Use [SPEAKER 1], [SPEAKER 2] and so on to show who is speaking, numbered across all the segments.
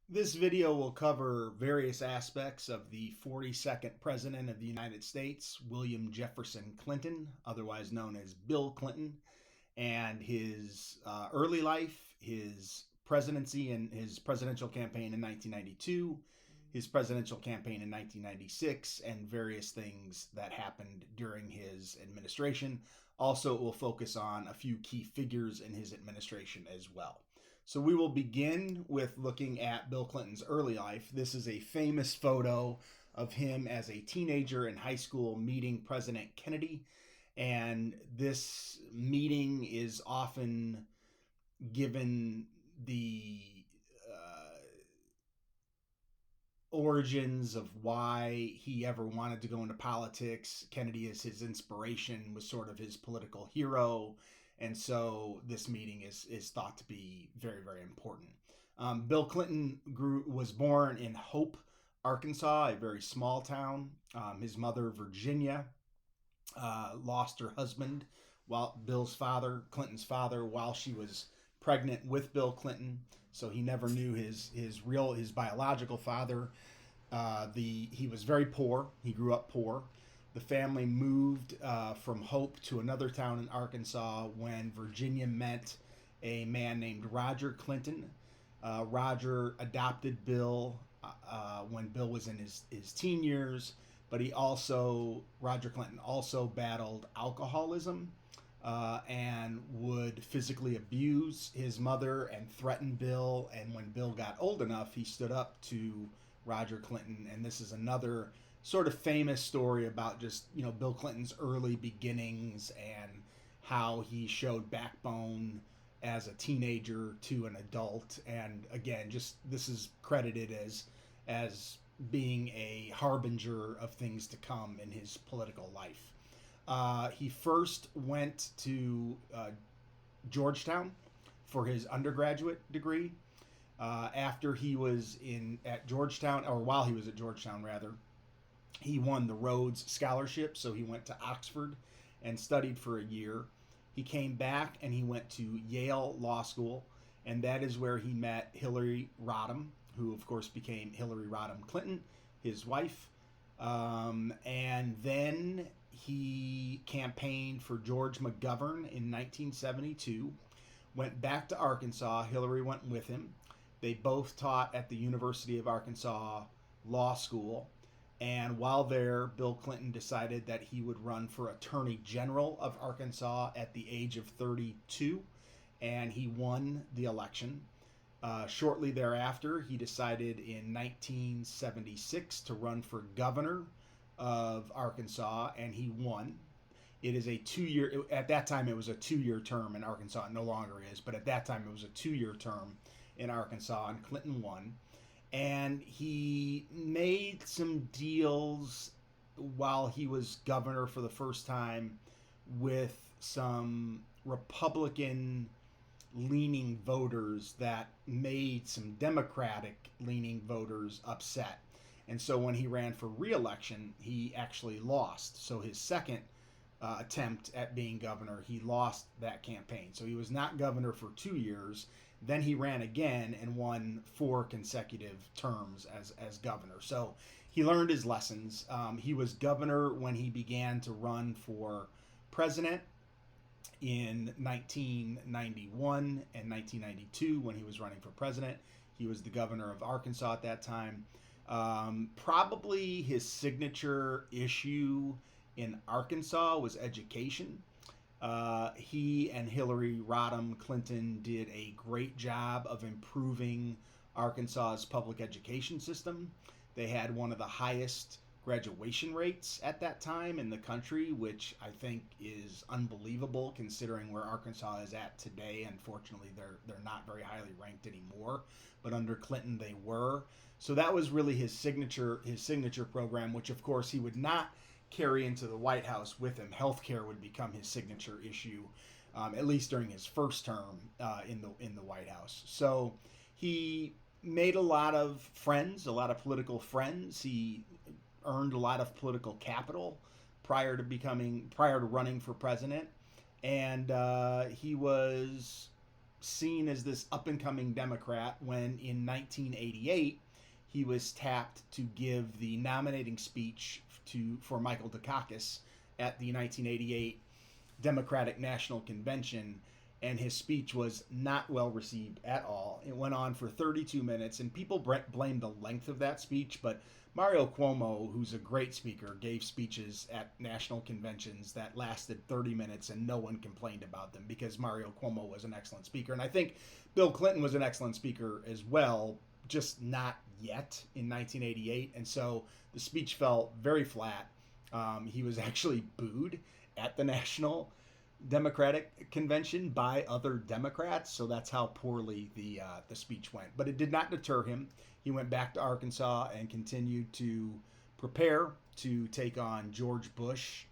[SPEAKER 1] This video will cover various aspects of the 42nd President of the United States, William Jefferson Clinton, otherwise known as Bill Clinton, and his early life, his presidency and his presidential campaign in 1992, his presidential campaign in 1996, and various things that happened during his administration. Also, it will focus on a few key figures in his administration as well. So we will begin with looking at Bill Clinton's early life. This is a famous photo of him as a teenager in high school meeting President Kennedy. And this meeting is often given the origins of why he ever wanted to go into politics. Kennedy is his inspiration, was sort of his political hero. And so this meeting is thought to be very, very important. Bill Clinton was born in Hope, Arkansas, a very small town. His mother, Virginia, lost her husband, while Clinton's father, while she was pregnant with Bill Clinton. So he never knew his biological father. He was very poor. He grew up poor. The family moved from Hope to another town in Arkansas when Virginia met a man named Roger Clinton. Roger adopted Bill when Bill was in his teen years, but Roger Clinton also battled alcoholism and would physically abuse his mother and threaten Bill. And when Bill got old enough, he stood up to Roger Clinton. And this is another sort of famous story about just, Bill Clinton's early beginnings and how he showed backbone as a teenager to an adult. And again, just this is credited as being a harbinger of things to come in his political life. He first went to Georgetown for his undergraduate degree. After he was at Georgetown, or while he was at Georgetown, rather, he won the Rhodes Scholarship, so he went to Oxford and studied for a year. He came back and he went to Yale Law School, and that is where he met Hillary Rodham, who of course became Hillary Rodham Clinton, his wife. And then he campaigned for George McGovern in 1972, went back to Arkansas. Hillary went with him. They both taught at the University of Arkansas Law School. And while there, Bill Clinton decided that he would run for Attorney General of Arkansas at the age of 32, and he won the election. Shortly thereafter, he decided in 1976 to run for governor of Arkansas, and he won. It is a 2-year, at that time it was a 2-year term in Arkansas. It no longer is, but at that time it was a 2-year term in Arkansas, and Clinton won. And he made some deals while he was governor for the first time with some Republican leaning voters that made some Democratic leaning voters upset. And so when he ran for re-election, he actually lost. So his second attempt at being governor, he lost that campaign. So he was not governor for 2 years. Then he ran again and won 4 consecutive terms as governor. So he learned his lessons. He was governor when he began to run for president in 1991 and 1992 when he was running for president. He was the governor of Arkansas at that time. Probably his signature issue in Arkansas was education. He and Hillary Rodham Clinton did a great job of improving Arkansas's public education system. They had one of the highest graduation rates at that time in the country, which I think is unbelievable considering where Arkansas is at today. Unfortunately, they're not very highly ranked anymore, but under Clinton they were. So that was really his signature program, which of course he would not carry into the White House with him. Healthcare would become his signature issue, at least during his first term in the White House. So he made a lot of friends, a lot of political friends. He earned a lot of political capital prior to running for president, and he was seen as this up and coming Democrat when in 1988 he was tapped to give the nominating speech for Michael Dukakis at the 1988 Democratic National Convention, and his speech was not well received at all. It went on for 32 minutes, and people blame the length of that speech, but Mario Cuomo, who's a great speaker, gave speeches at national conventions that lasted 30 minutes, and no one complained about them because Mario Cuomo was an excellent speaker. And I think Bill Clinton was an excellent speaker as well, just not yet in 1988. And so the speech fell very flat. He was actually booed at the National Democratic Convention by other Democrats, so that's how poorly the speech went. But it did not deter him. He went back to Arkansas and continued to prepare to take on George Bush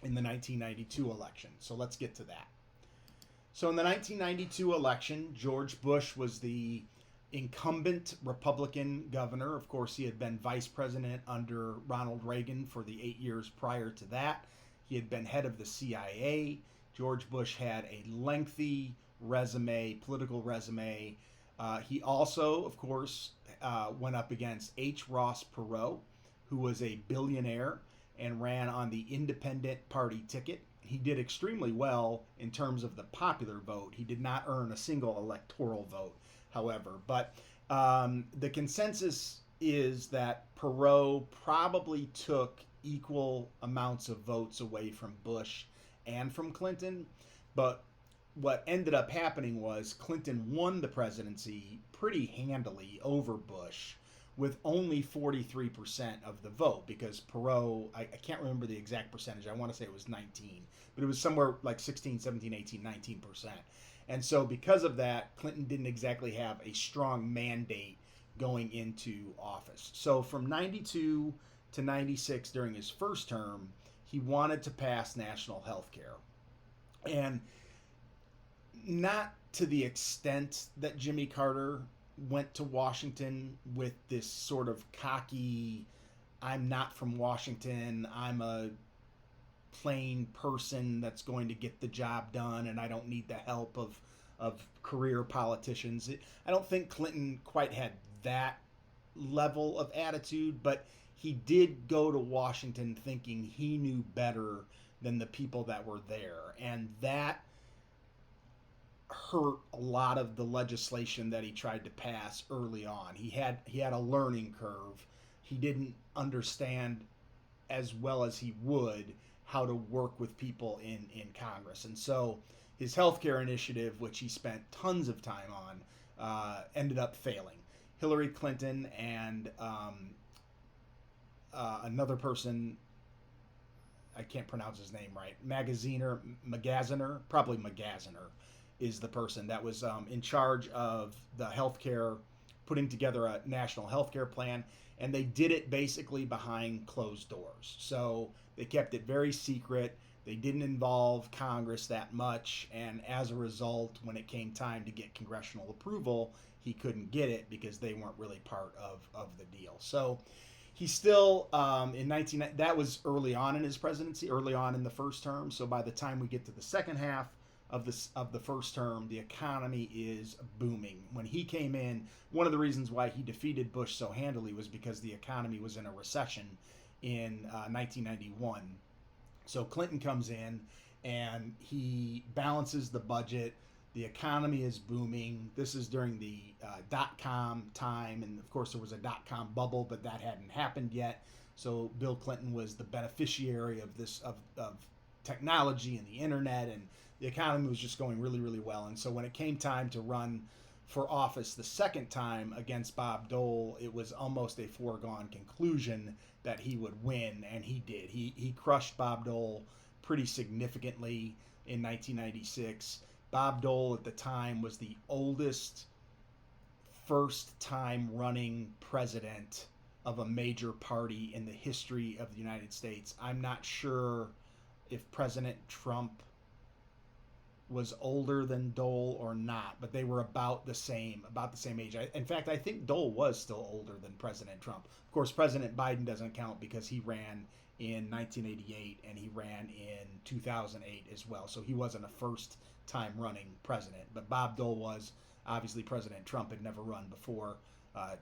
[SPEAKER 1] in the 1992 election. So let's get to that. So in the 1992 election, George Bush was the incumbent Republican governor. Of course, he had been vice president under Ronald Reagan for the 8 years prior to that. He had been head of the CIA. George Bush had a lengthy resume, political resume. He also, of course, went up against H. Ross Perot, who was a billionaire and ran on the Independent Party ticket. He did extremely well in terms of the popular vote. He did not earn a single electoral vote, however. But the consensus is that Perot probably took equal amounts of votes away from Bush and from Clinton. But what ended up happening was Clinton won the presidency pretty handily over Bush with only 43% of the vote, because Perot, I can't remember the exact percentage. I want to say it was 19, but it was somewhere like 16, 17, 18, 19%. And so because of that, Clinton didn't exactly have a strong mandate going into office. So from 92 to 96 during his first term, he wanted to pass national health care. And not to the extent that Jimmy Carter went to Washington with this sort of cocky, I'm not from Washington, I'm a plain person that's going to get the job done and I don't need the help of career politicians. I don't think Clinton quite had that level of attitude, but he did go to Washington thinking he knew better than the people that were there. And that hurt a lot of the legislation that he tried to pass early on. He had a learning curve. He didn't understand as well as he would how to work with people in Congress. And so his healthcare initiative, which he spent tons of time on, ended up failing. Hillary Clinton and another person, I can't pronounce his name right, Magaziner, probably Magaziner, is the person that was in charge of the healthcare, putting together a national healthcare plan, and they did it basically behind closed doors. So they kept it very secret. They didn't involve Congress that much, and as a result, when it came time to get congressional approval, he couldn't get it because they weren't really part of the deal. So he still, that was early on in his presidency, early on in the first term. So by the time we get to the second half of the first term, the economy is booming. When he came in, one of the reasons why he defeated Bush so handily was because the economy was in a recession in 1991. So Clinton comes in and he balances the budget. The economy is booming. This is during the dot-com time, and of course there was a dot-com bubble, but that hadn't happened yet. So Bill Clinton was the beneficiary of this of technology and the internet, and the economy was just going really, really well. And so when it came time to run for office the second time against Bob Dole, it was almost a foregone conclusion that he would win, and he did. He crushed Bob Dole pretty significantly in 1996. Bob Dole at the time was the oldest first-time running president of a major party in the history of the United States. I'm not sure if President Trump was older than Dole or not, but they were about the same age. In fact, I think Dole was still older than President Trump. Of course, President Biden doesn't count because he ran in 1988, and he ran in 2008 as well. So he wasn't a first-time running president, but Bob Dole was. Obviously, President Trump had never run before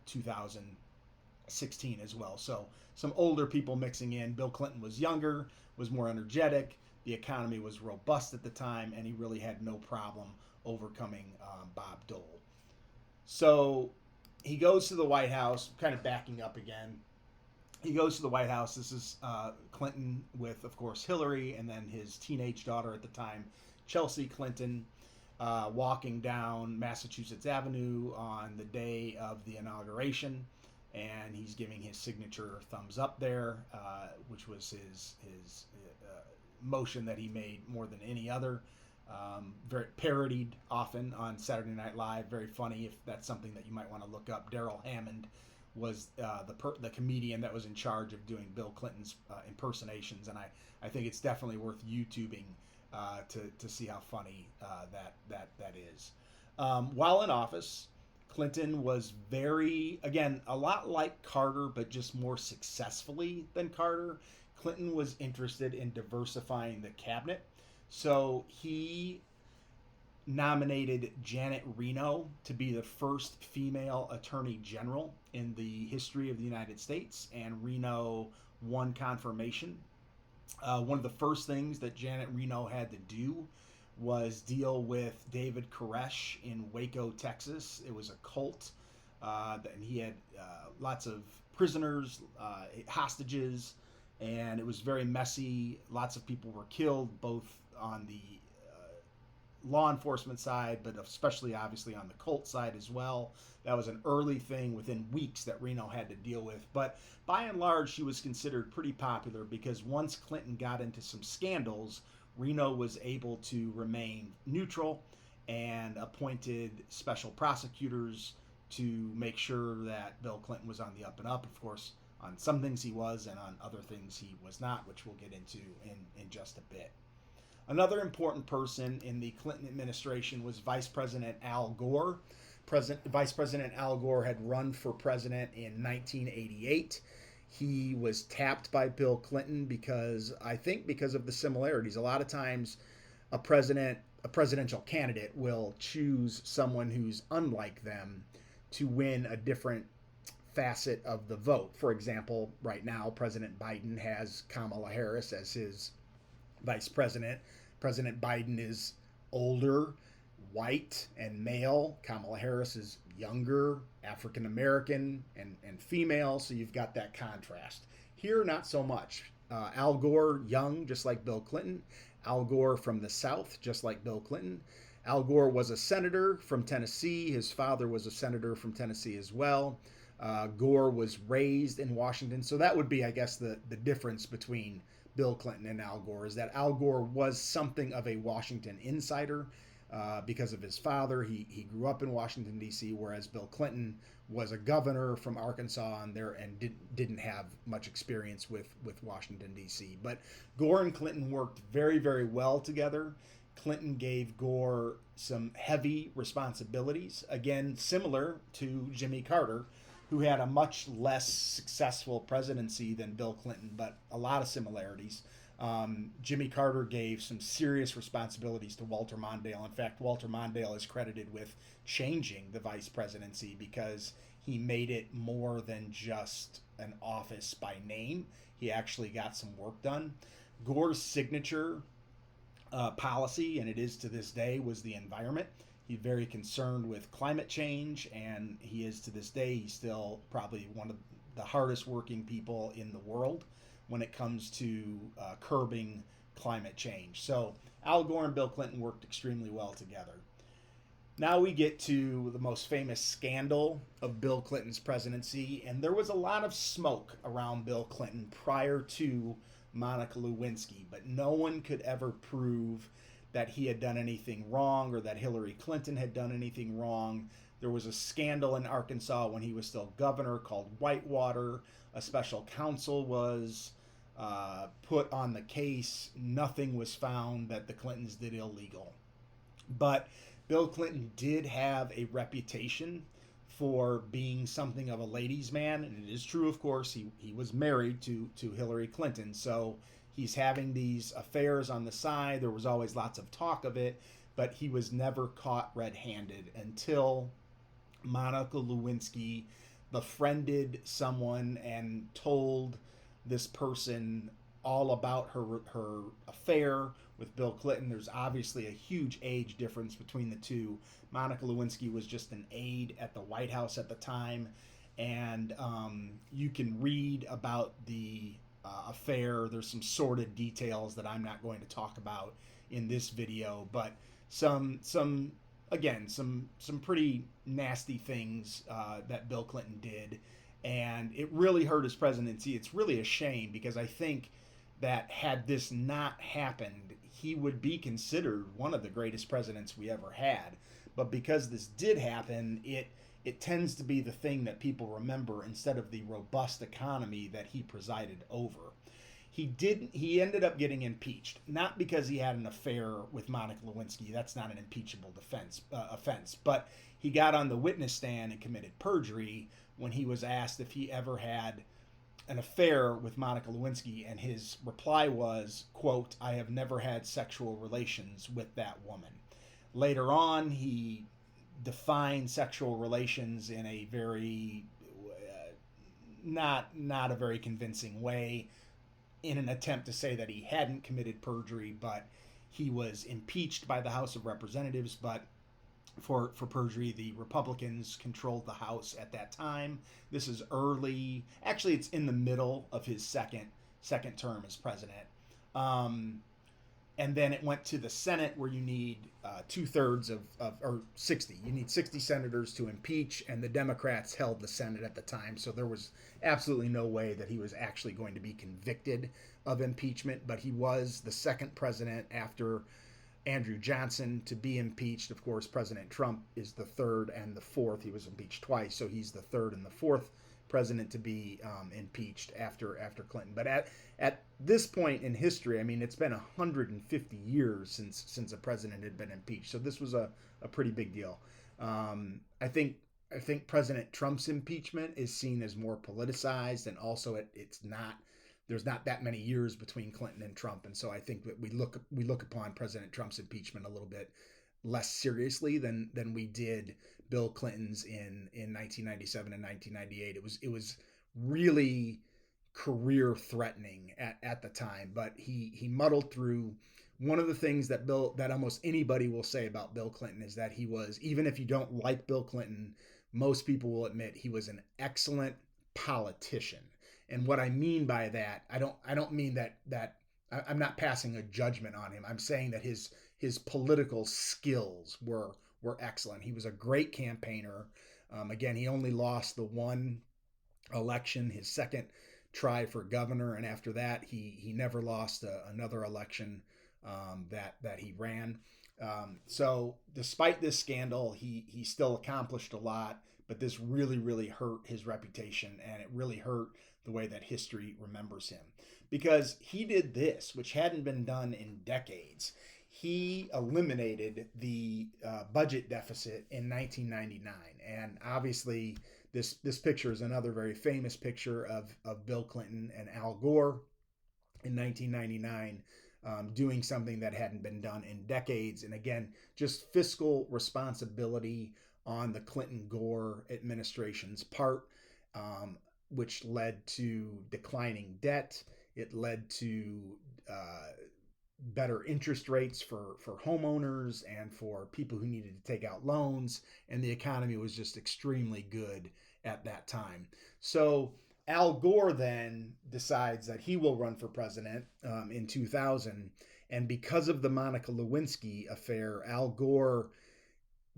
[SPEAKER 1] 2016 as well. So some older people mixing in. Bill Clinton was younger, was more energetic. The economy was robust at the time, and he really had no problem overcoming Bob Dole. So he goes to the White House, kind of backing up again. He goes to the White House. This is Clinton with, of course, Hillary, and then his teenage daughter at the time, Chelsea Clinton, walking down Massachusetts Avenue on the day of the inauguration. And he's giving his signature thumbs up there, which was his motion that he made more than any other. Very parodied often on Saturday Night Live. Very funny, if that's something that you might want to look up. Darrell Hammond was the comedian that was in charge of doing Bill Clinton's impersonations, and I think it's definitely worth YouTubing to see how funny that is. While in office, Clinton was again, a lot like Carter, but just more successfully than Carter. Clinton was interested in diversifying the cabinet. So he nominated Janet Reno to be the first female attorney general in the history of the United States, and Reno won confirmation. One of the first things that Janet Reno had to do was deal with David Koresh in Waco, Texas. It was a cult, and he had lots of prisoners, hostages, and it was very messy. Lots of people were killed, both on the law enforcement side, but especially obviously on the cult side as well. That was an early thing within weeks that Reno had to deal with. But by and large, she was considered pretty popular because once Clinton got into some scandals, Reno was able to remain neutral and appointed special prosecutors to make sure that Bill Clinton was on the up and up. Of course, on some things he was, and on other things he was not, which we'll get into in just a bit. Another important person in the Clinton administration was Vice President Al Gore. Vice President Al Gore had run for president in 1988. He was tapped by Bill Clinton because of the similarities. A lot of times a presidential candidate will choose someone who's unlike them to win a different facet of the vote. For example, right now, President Biden has Kamala Harris as his vice president. President Biden is older, white, and male. Kamala Harris is younger, African American, and female, so you've got that contrast. Here, not so much. Al Gore, young, just like Bill Clinton. Al Gore from the South, just like Bill Clinton. Al Gore was a senator from Tennessee. His father was a senator from Tennessee as well. Gore was raised in Washington, so that would be, I guess, the difference between Bill Clinton and Al Gore, is that Al Gore was something of a Washington insider because of his father. He grew up in Washington, D.C., whereas Bill Clinton was a governor from Arkansas and didn't have much experience with Washington, D.C. But Gore and Clinton worked very, very well together. Clinton gave Gore some heavy responsibilities, again, similar to Jimmy Carter, who had a much less successful presidency than Bill Clinton, but a lot of similarities. Jimmy Carter gave some serious responsibilities to Walter Mondale. In fact, Walter Mondale is credited with changing the vice presidency because he made it more than just an office by name. He actually got some work done. Gore's signature policy, and it is to this day, was the environment. He's very concerned with climate change, and he is to this day. He's still probably one of the hardest working people in the world when it comes to curbing climate change. So Al Gore and Bill Clinton worked extremely well together. Now we get to the most famous scandal of Bill Clinton's presidency, and there was a lot of smoke around Bill Clinton prior to Monica Lewinsky, but no one could ever prove that he had done anything wrong or that Hillary Clinton had done anything wrong. There was a scandal in Arkansas when he was still governor called Whitewater. A special counsel was put on the case. Nothing was found that the Clintons did illegal. But Bill Clinton did have a reputation for being something of a ladies' man, and it is true, of course. He was married to Hillary Clinton, so he's having these affairs on the side. There was always lots of talk of it, but he was never caught red-handed until Monica Lewinsky befriended someone and told this person all about her affair with Bill Clinton. There's obviously a huge age difference between the two. Monica Lewinsky was just an aide at the White House at the time, and you can read about the affair. There's some sordid details that I'm not going to talk about in this video, but some again some pretty nasty things that Bill Clinton did, and it really hurt his presidency. It's really a shame, because I think that had this not happened, he would be considered one of the greatest presidents we ever had. But because this did happen, it tends to be the thing that people remember instead of the robust economy that he presided over. He ended up getting impeached, not because he had an affair with Monica Lewinsky. That's not an impeachable offense. But he got on the witness stand and committed perjury when he was asked if he ever had an affair with Monica Lewinsky, and his reply was, quote, "I have never had sexual relations with that woman." Later on, he defined sexual relations in a very not a very convincing way, in an attempt to say that he hadn't committed perjury, but he was impeached by the House of Representatives. But for perjury, the Republicans controlled the House at that time. This is early, actually it's in the middle of his second term as president. And then it went to the Senate, where you need 2/3 or 60. You need 60 senators to impeach, and the Democrats held the Senate at the time. So there was absolutely no way that he was actually going to be convicted of impeachment. But he was the second president after Andrew Johnson to be impeached. Of course, President Trump is the third and the fourth. He was impeached twice, so he's the third and the fourth president to be impeached after Clinton. But at this point in history, I mean, it's been 150 years since a president had been impeached. So this was a pretty big deal. I think President Trump's impeachment is seen as more politicized, and also it's not. There's not that many years between Clinton and Trump, and so I think that we look upon President Trump's impeachment a little bit less seriously than we did Bill Clinton's in 1997 and 1998. It was really career threatening at the time, but he muddled through. One of the things that almost anybody will say about Bill Clinton is that he was, even if you don't like Bill Clinton, most people will admit he was an excellent politician. And what I mean by that, I don't mean that I'm not passing a judgment on him. I'm saying that his political skills were excellent. He was a great campaigner. Again, he only lost the one election, his second try for governor, and after that, he never lost another election that he ran. So despite this scandal, he still accomplished a lot, but this really hurt his reputation, and it really hurt the way that history remembers him, because he did this, which hadn't been done in decades. He eliminated the budget deficit in 1999, and obviously this picture is another very famous picture of Bill Clinton and Al Gore in 1999. Doing something that hadn't been done in decades. And again, just fiscal responsibility on the Clinton-Gore administration's part, which led to declining debt. It led to better interest rates for homeowners and for people who needed to take out loans. And the economy was just extremely good at that time. So Al Gore then decides that he will run for president in 2000. And because of the Monica Lewinsky affair, Al Gore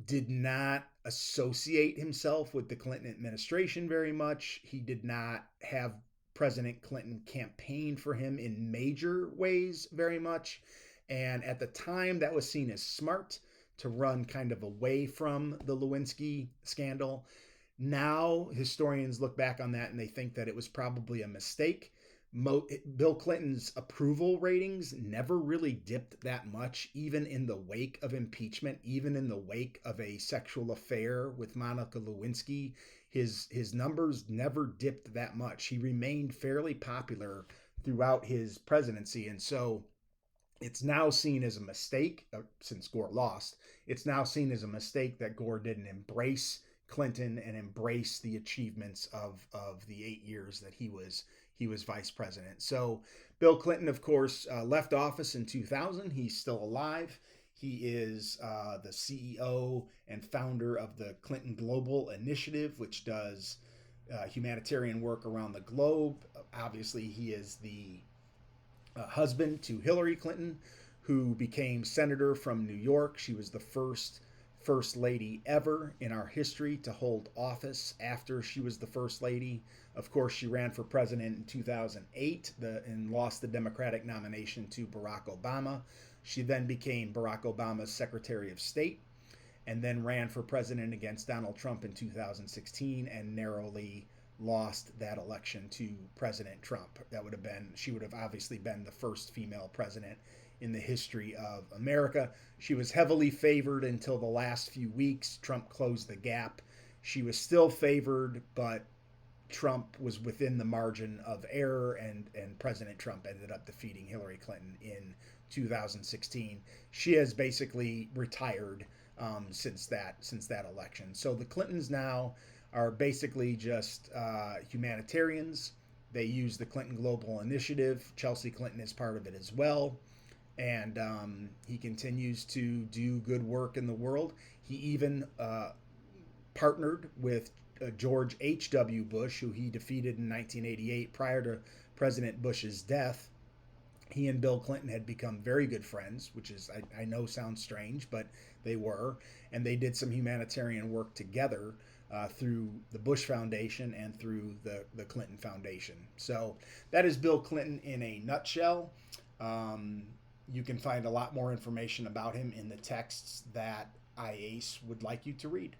[SPEAKER 1] did not associate himself with the Clinton administration very much. He did not have President Clinton campaign for him in major ways very much. And at the time, that was seen as smart to run kind of away from the Lewinsky scandal. Now, historians look back on that and they think that it was probably a mistake. Bill Clinton's approval ratings never really dipped that much, even in the wake of impeachment, even in the wake of a sexual affair with Monica Lewinsky. His numbers never dipped that much. He remained fairly popular throughout his presidency, and so it's now seen as a mistake since Gore lost. It's now seen as a mistake that Gore didn't embrace Clinton and embrace the achievements of the 8 years that he was vice president. So Bill Clinton, of course, left office in 2000. He's still alive. He is the CEO and founder of the Clinton Global Initiative, which does humanitarian work around the globe. Obviously, he is the husband to Hillary Clinton, who became senator from New York. She was the first lady ever in our history to hold office after she was the first lady. Of course, she ran for president in 2008 and lost the Democratic nomination to Barack Obama. She then became Barack Obama's Secretary of State and then ran for president against Donald Trump in 2016 and narrowly lost that election to President Trump. She would have obviously been the first female president in the history of America. She was heavily favored until the last few weeks. Trump closed the gap. She was still favored, but Trump was within the margin of error, and President Trump ended up defeating Hillary Clinton in 2016. She has basically retired since that election. So the Clintons now are basically just humanitarians. They use the Clinton Global Initiative. Chelsea Clinton is part of it as well. And he continues to do good work in the world. He even partnered with George H.W. Bush, who he defeated in 1988 prior to President Bush's death. He and Bill Clinton had become very good friends, which is, I know sounds strange, but they were. And they did some humanitarian work together through the Bush Foundation and through the Clinton Foundation. So that is Bill Clinton in a nutshell. You can find a lot more information about him in the texts that IACE would like you to read.